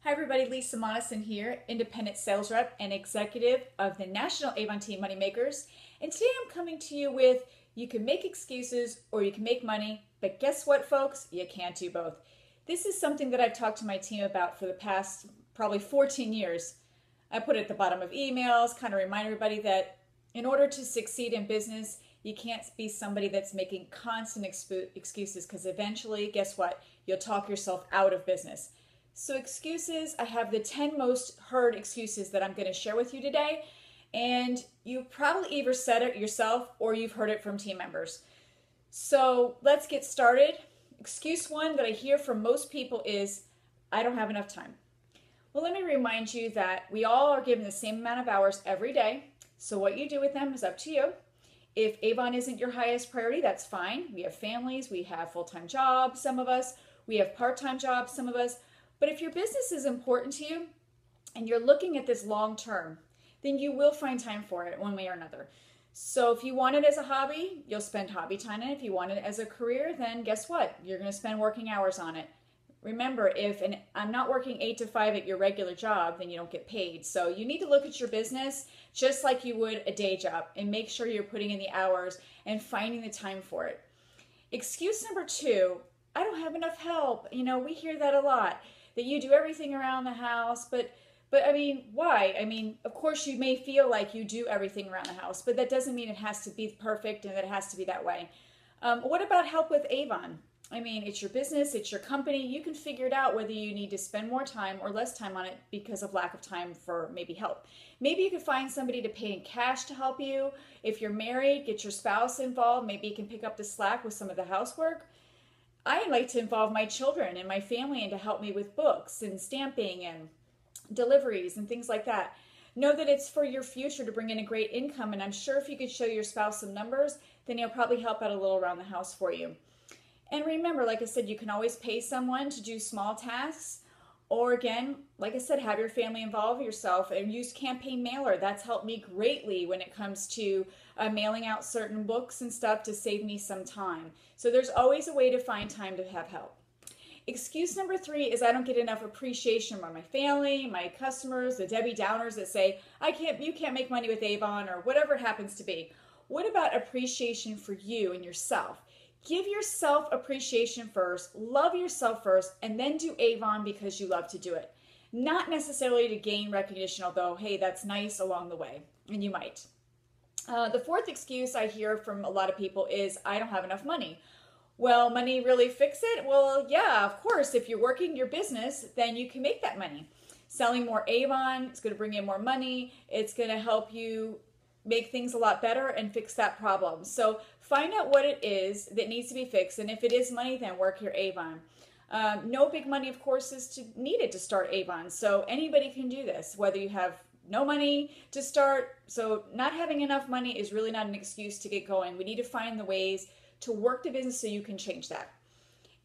Hi everybody, Lisa Monoson here, independent sales rep and executive of the National Avon Team Moneymakers. And today I'm coming to you with, you can make excuses or you can make money, but guess what folks? You can't do both. This is something that I've talked to my team about for the past probably 14 years. I put it at the bottom of emails, kind of remind everybody that in order to succeed in business, you can't be somebody that's making constant excuses, because eventually, guess what? You'll talk yourself out of business. So excuses, I have the 10 most heard excuses that I'm going to share with you today. And you've probably either said it yourself or you've heard it from team members. So let's get started. Excuse one that I hear from most people is, I don't have enough time. Well, let me remind you that we all are given the same amount of hours every day. So what you do with them is up to you. If Avon isn't your highest priority, that's fine. We have families, we have full-time jobs, some of us. We have part-time jobs, some of us. But if your business is important to you and you're looking at this long term, then you will find time for it one way or another. So if you want it as a hobby, you'll spend hobby time in it. If you want it as a career, then guess what? You're going to spend working hours on it. Remember, I'm not working 8 to 5 at your regular job, then you don't get paid. So you need to look at your business just like you would a day job and make sure you're putting in the hours and finding the time for it. Excuse number 2, I don't have enough help. You know, we hear that a lot. That you do everything around the house, but I mean, why? I mean, of course you may feel like you do everything around the house, but that doesn't mean it has to be perfect and that it has to be that way. What about help with Avon? I mean, it's your business, it's your company. You can figure it out whether you need to spend more time or less time on it because of lack of time for maybe help. Maybe you could find somebody to pay in cash to help you. If you're married, get your spouse involved. Maybe you can pick up the slack with some of the housework. I like to involve my children and my family and to help me with books and stamping and deliveries and things like that. Know that it's for your future to bring in a great income, and I'm sure if you could show your spouse some numbers, then he'll probably help out a little around the house for you. And remember, like I said, you can always pay someone to do small tasks, or again, like I said, have your family involve yourself and use campaign mailer. That's helped me greatly when it comes to mailing out certain books and stuff to save me some time. So there's always a way to find time to have help. Excuse number 3 is I don't get enough appreciation from my family, my customers, the Debbie Downers that say, you can't make money with Avon or whatever it happens to be. What about appreciation for you and yourself? Give yourself appreciation first, love yourself first, and then do Avon because you love to do it. Not necessarily to gain recognition, although, hey, that's nice along the way, and you might. The 4th excuse I hear from a lot of people is, I don't have enough money. Well, money really fix it? Well, yeah, of course. If you're working your business, then you can make that money. Selling more Avon, it's going to bring in more money. It's going to help you make things a lot better and fix that problem. So find out what it is that needs to be fixed, and if it is money, then work your Avon. No big money, of course, is needed to start Avon, so anybody can do this, whether you have no money to start. So not having enough money is really not an excuse to get going. We need to find the ways to work the business so you can change that.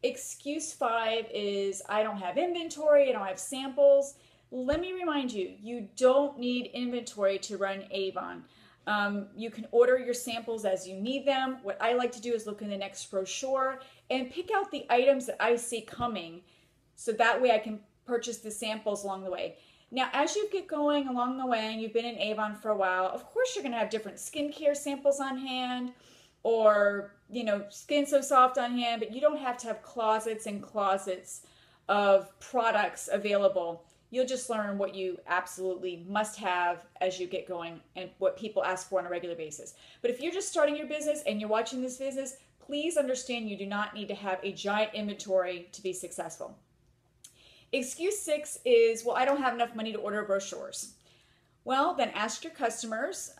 Excuse 5 is, I don't have inventory, I don't have samples. Let me remind you, you don't need inventory to run Avon. You can order your samples as you need them. What I like to do is look in the next brochure and pick out the items that I see coming, so that way I can purchase the samples along the way. Now, as you get going along the way and you've been in Avon for a while, of course you're going to have different skincare samples on hand, or, you know, Skin So Soft on hand, but you don't have to have closets and closets of products available. You'll just learn what you absolutely must have as you get going and what people ask for on a regular basis. But if you're just starting your business and you're watching this business, please understand you do not need to have a giant inventory to be successful. Excuse 6 is, well, I don't have enough money to order brochures. Well, then ask your customers.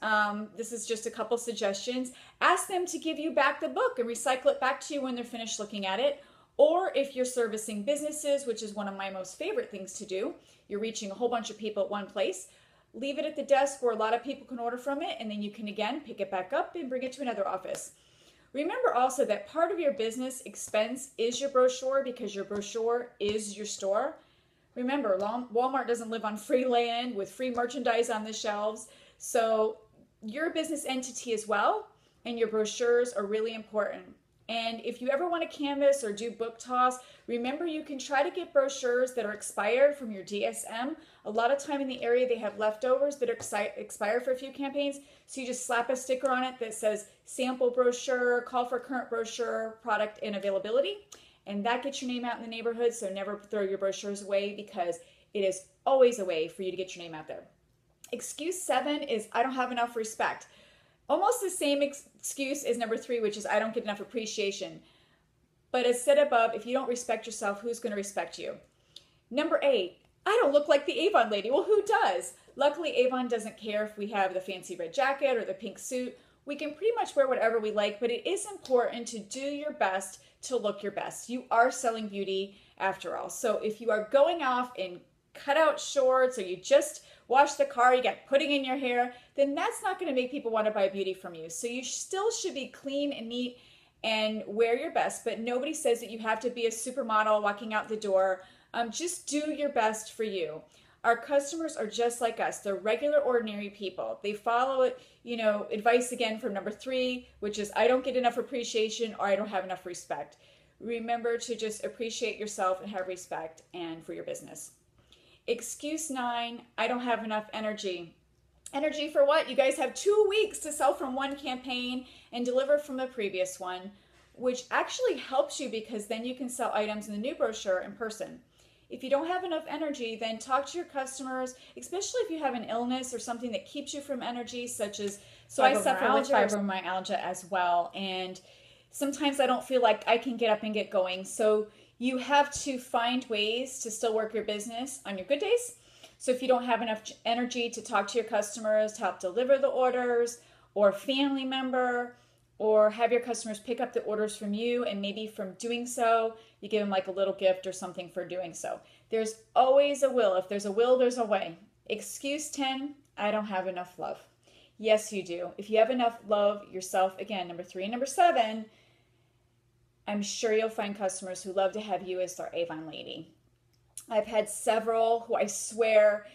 This is just a couple suggestions. Ask them to give you back the book and recycle it back to you when they're finished looking at it. Or if you're servicing businesses, which is one of my most favorite things to do, you're reaching a whole bunch of people at one place, leave it at the desk where a lot of people can order from it, and then you can again pick it back up and bring it to another office. Remember also that part of your business expense is your brochure, because your brochure is your store. Remember, Walmart doesn't live on free land with free merchandise on the shelves. So your business entity as well, and your brochures are really important. And if you ever want to canvas or do book toss, remember you can try to get brochures that are expired from your DSM. A lot of time in the area they have leftovers that are expired for a few campaigns. So you just slap a sticker on it that says sample brochure, call for current brochure, product and availability. And that gets your name out in the neighborhood. So never throw your brochures away, because it is always a way for you to get your name out there. Excuse 7 is I don't have enough respect. Almost the same excuse as number 3, which is I don't get enough appreciation. But as said above, if you don't respect yourself, who's going to respect you? Number 8, I don't look like the Avon lady. Well, who does? Luckily, Avon doesn't care if we have the fancy red jacket or the pink suit. We can pretty much wear whatever we like, but it is important to do your best to look your best. You are selling beauty after all. So if you are going off in cutout shorts, or you just washed the car, you got pudding in your hair, then that's not going to make people want to buy beauty from you. So you still should be clean and neat and wear your best, but nobody says that you have to be a supermodel walking out the door. Just do your best for you. Our customers are just like us. They're regular, ordinary people. They follow, advice again from number 3, which is I don't get enough appreciation, or I don't have enough respect. Remember to just appreciate yourself and have respect and for your business. Excuse 9, I don't have enough energy. Energy for what? You guys have 2 weeks to sell from one campaign and deliver from the previous one, which actually helps you, because then you can sell items in the new brochure in person. If you don't have enough energy, then talk to your customers, especially if you have an illness or something that keeps you from energy, such as, so I suffer with fibromyalgia as well, and sometimes I don't feel like I can get up and get going. So you have to find ways to still work your business on your good days. So if you don't have enough energy to talk to your customers, to help deliver the orders, or family member, or have your customers pick up the orders from you, and maybe from doing so, you give them like a little gift or something for doing so. There's always a will. If there's a will, there's a way. Excuse 10, I don't have enough love. Yes, you do. If you have enough love yourself, again, number 3 and number 7, I'm sure you'll find customers who love to have you as their Avon lady. I've had several who I swear,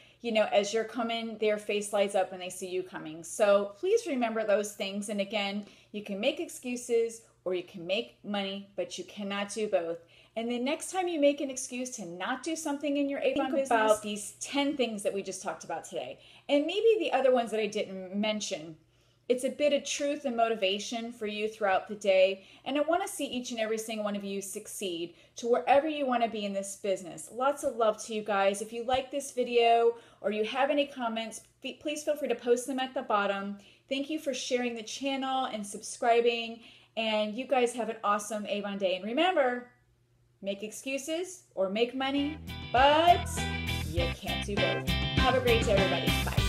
as you're coming, their face lights up when they see you coming. So please remember those things. And again, you can make excuses or you can make money, but you cannot do both. And the next time you make an excuse to not do something in your Avon business, think about these 10 things that we just talked about today. And maybe the other ones that I didn't mention. It's a bit of truth and motivation for you throughout the day. And I want to see each and every single one of you succeed to wherever you want to be in this business. Lots of love to you guys. If you like this video or you have any comments, please feel free to post them at the bottom. Thank you for sharing the channel and subscribing. And you guys have an awesome Avon day. And remember, make excuses or make money, but you can't do both. Have a great day, everybody. Bye.